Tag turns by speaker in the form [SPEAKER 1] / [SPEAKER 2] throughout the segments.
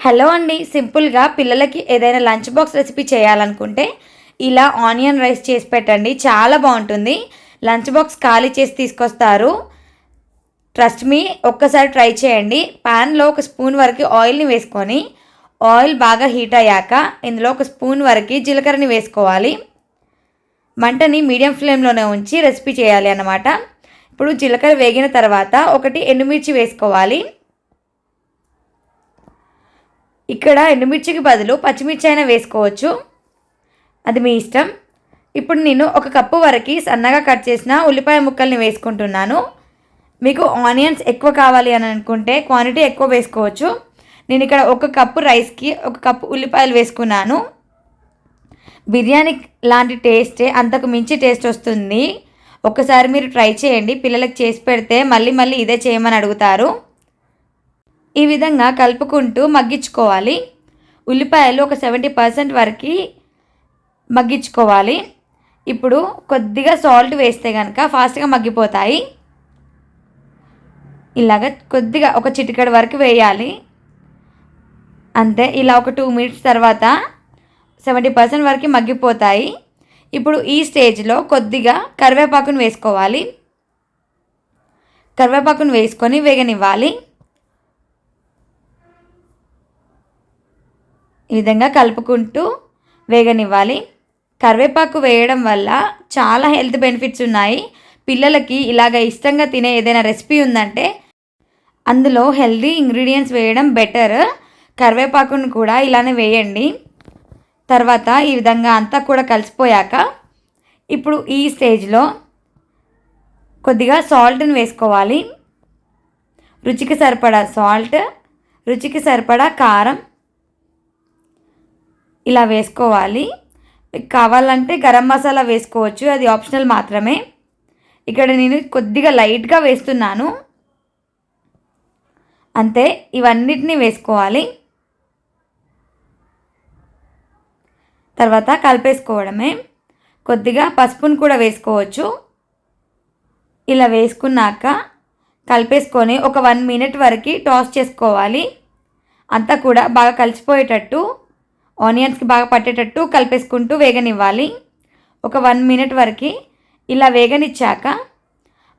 [SPEAKER 1] Hello అండి, సింపుల్గా పిల్లలకి ఏదైనా లంచ్ బాక్స్ రెసిపీ చేయాలనుకుంటే ఇలా ఆనియన్ రైస్ చేసి పెట్టండి. చాలా బాగుంటుంది. లంచ్ బాక్స్ ఖాళీ చేసి తీసుకొస్తారు. ట్రస్ట్ మీ, ఒక్కసారి ట్రై చేయండి. ప్యాన్లో ఒక స్పూన్ వరకు ఆయిల్ని వేసుకొని ఆయిల్ బాగా హీట్ అయ్యాక ఇందులో ఒక స్పూన్ వరకు జీలకర్రని వేసుకోవాలి. మంటని మీడియం ఫ్లేమ్లోనే ఉంచి రెసిపీ చేయాలి అన్నమాట. ఇప్పుడు జీలకర్ర వేగిన తర్వాత ఒకటి ఎండుమిర్చి వేసుకోవాలి. ఇక్కడ ఎండుమిర్చికి బదులు పచ్చిమిర్చి అయినా వేసుకోవచ్చు, అది మీ ఇష్టం. ఇప్పుడు నేను ఒక కప్పు వరకు సన్నగా కట్ చేసిన ఉల్లిపాయ ముక్కల్ని వేసుకుంటున్నాను. మీకు ఆనియన్స్ ఎక్కువ కావాలి అని అనుకుంటే క్వాంటిటీ ఎక్కువ వేసుకోవచ్చు. నేను ఇక్కడ ఒక కప్పు రైస్కి ఒక కప్పు ఉల్లిపాయలు వేసుకున్నాను. బిర్యానీ లాంటి టేస్టే, అంతకు మించి టేస్ట్ వస్తుంది. ఒకసారి మీరు ట్రై చేయండి. పిల్లలకు చేసి పెడితే మళ్ళీ మళ్ళీ ఇదే చేయమని అడుగుతారు. ఈ విధంగా కలుపుకుంటూ మగ్గించుకోవాలి. ఉల్లిపాయలు ఒక 70% వరకు మగ్గించుకోవాలి. ఇప్పుడు కొద్దిగా సాల్ట్ వేస్తే కనుక ఫాస్ట్గా మగ్గిపోతాయి. ఇలాగ కొద్దిగా ఒక చిటికెడు వరకు వేయాలి అంతే. ఇలా ఒక 2 మినిట్స్ తర్వాత 70% వరకు మగ్గిపోతాయి. ఇప్పుడు ఈ స్టేజ్లో కొద్దిగా కరివేపాకును వేసుకోవాలి. కరివేపాకును వేసుకొని వేగనివ్వాలి. ఈ విధంగా కలుపుకుంటూ వేగనివ్వాలి. కరివేపాకు వేయడం వల్ల చాలా హెల్త్ బెనిఫిట్స్ ఉన్నాయి. పిల్లలకి ఇలాగ ఇష్టంగా తినే ఏదైనా రెసిపీ ఉందంటే అందులో హెల్తీ ఇంగ్రీడియంట్స్ వేయడం బెటర్. కరివేపాకును కూడా ఇలానే వేయండి. తర్వాత ఈ విధంగా అంతా కూడా కలిసిపోయాక ఇప్పుడు ఈ స్టేజ్లో కొద్దిగా సాల్ట్ని వేసుకోవాలి. రుచికి సరిపడా సాల్ట్, రుచికి సరిపడా కారం ఇలా వేసుకోవాలి. కావాలంటే గరం మసాలా వేసుకోవచ్చు, అది ఆప్షనల్ మాత్రమే. ఇక్కడ నేను కొద్దిగా లైట్గా వేస్తున్నాను అంతే. ఇవన్నిటిని వేసుకోవాలి. తర్వాత కలిపేసుకోవడమే. కొద్దిగా పసుపును కూడా వేసుకోవచ్చు. ఇలా వేసుకున్నాక కలిపేసుకొని ఒక 1 మినిట్ వరకు టాస్ చేసుకోవాలి. అంతా కూడా బాగా కలిసిపోయేటట్టు, ఆనియన్స్కి బాగా పట్టేటట్టు కలిపేసుకుంటూ వేగనివ్వాలి. ఒక 1 మినిట్ వరకు ఇలా వేగనిచ్చాక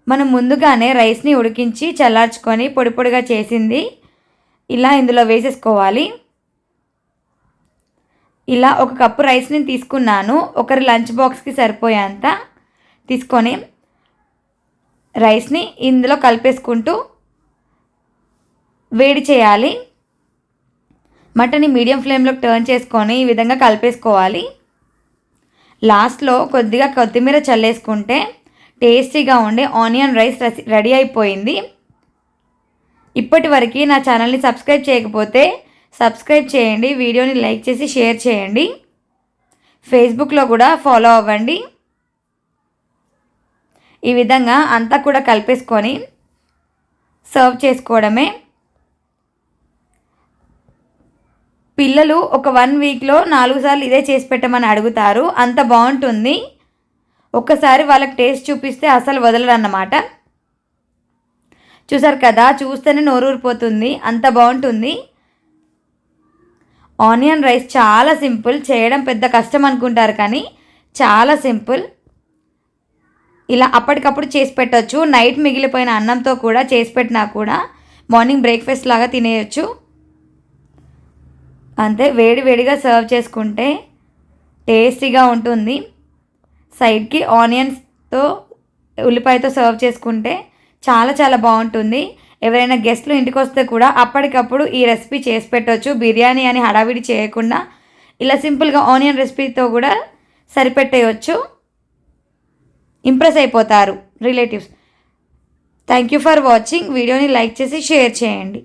[SPEAKER 1] మనం ముందుగానే రైస్ని ఉడికించి చల్లార్చుకొని పొడి పొడిగా చేసింది ఇలా ఇందులో వేసేసుకోవాలి. ఇలా ఒక కప్పు రైస్ని తీసుకున్నాను. ఒకరి లంచ్ బాక్స్కి సరిపోయేంత తీసుకొని రైస్ని ఇందులో కలిపేసుకుంటూ వేడి చేయాలి. మటన్ని మీడియం ఫ్లేమ్లోకి టర్న్ చేసుకొని ఈ విధంగా కలిపేసుకోవాలి. లాస్ట్లో కొద్దిగా కొత్తిమీర చల్లేసుకుంటే టేస్టీగా ఉండే ఆనియన్ రైస్ రెడీ అయిపోయింది. ఇప్పటి వరకు నా ఛానల్ని సబ్స్క్రైబ్ చేయకపోతే సబ్స్క్రైబ్ చేయండి. వీడియోని లైక్ చేసి షేర్ చేయండి. ఫేస్బుక్లో కూడా ఫాలో అవ్వండి. ఈ విధంగా అంతా కూడా కలిపేసుకొని సర్వ్ చేసుకోవడమే. పిల్లలు ఒక 1 వీక్లో 4 సార్లు ఇదే చేసి పెట్టమని అడుగుతారు. అంత బాగుంటుంది. ఒక్కసారి వాళ్ళకి టేస్ట్ చూపిస్తే అసలు వదలరన్నమాట. చూసారు కదా, చూస్తేనే నోరూరిపోతుంది, అంత బాగుంటుంది. ఆనియన్ రైస్ చాలా సింపుల్, చేయడం పెద్ద కష్టం అనుకుంటారు కానీ చాలా సింపుల్. ఇలా అప్పటికప్పుడు చేసి పెట్టచ్చు. నైట్ మిగిలిపోయిన అన్నంతో కూడా చేసి పెట్టినా కూడా మార్నింగ్ బ్రేక్ఫాస్ట్ లాగా తినేయచ్చు అంతే. వేడి వేడిగా సర్వ్ చేసుకుంటే టేస్టీగా ఉంటుంది. సైడ్కి ఆనియన్స్తో ఉల్లిపాయతో సర్వ్ చేసుకుంటే చాలా చాలా బాగుంటుంది. ఎవరైనా గెస్ట్లు ఇంటికి వస్తే కూడా అప్పటికప్పుడు ఈ రెసిపీ చేసి పెట్టవచ్చు. బిర్యానీ అని హడావిడి చేయకుండా ఇలా సింపుల్గా ఆనియన్ రెసిపీతో కూడా సరిపెట్టేయచ్చు. ఇంప్రెస్ అయిపోతారు relatives. Thank you for watching. వీడియోని లైక్ చేసి షేర్ చేయండి.